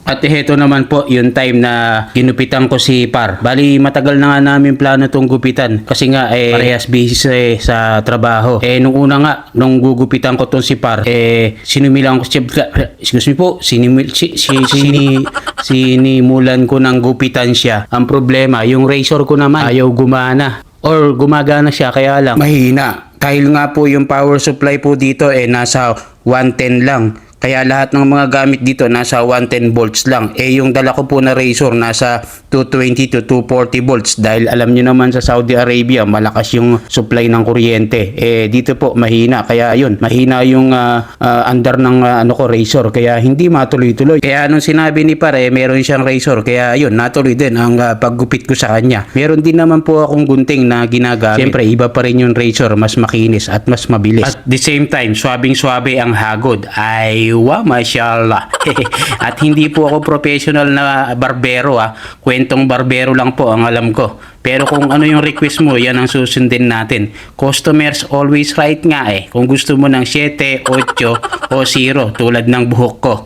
At heto naman po yung time na ginupitan ko si Par. Bali matagal na nga namin plano tong gupitan kasi nga parehas busy sa trabaho. Nung una nga nung gugupitan ko tong si Par sinumilan ko excuse me po sinimulan ko ng gupitan siya. Ang problema yung razor ko naman ayaw gumana or gumagana siya kaya lang mahina. Dahil nga po yung power supply po dito nasa 110 lang. Kaya lahat ng mga gamit dito nasa 110 volts lang. Yung dala ko po na razor nasa 220 to 240 volts. Dahil alam nyo naman sa Saudi Arabia malakas yung supply ng kuryente. Dito po mahina. Kaya yun, mahina yung under ng razor. Kaya hindi matuloy-tuloy. Kaya nung sinabi ni Pare, meron siyang razor. Kaya yun, natuloy din ang paggupit ko sa kanya. Meron din naman po akong gunting na ginagamit. Siyempre, iba pa rin yung razor. Mas makinis at mas mabilis. At the same time, swabing-swabe ang hagod. Wow, mashallah. At hindi po ako professional na barbero Kwentong barbero lang po ang alam ko. Pero kung ano yung request mo, yan ang susundin natin. Customers always right nga Kung gusto mo ng 7, 8 o 0 tulad ng buhok ko.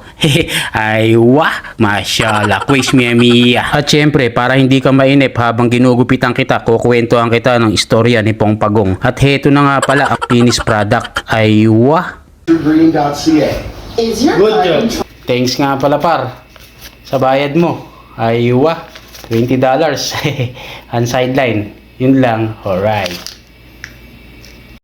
Ay wah, mashallah. Quiz mia. At syempre, para hindi ka mainip habang ginugupitan kita, kukwentuhan kita ng istorya ni Pong Pagong. At heto na nga pala ang finished product. Ay wah. Green.ca. Good job. Thanks nga pala Par sa bayad mo. Aywa, $20 ang sideline. Yun lang. Alright.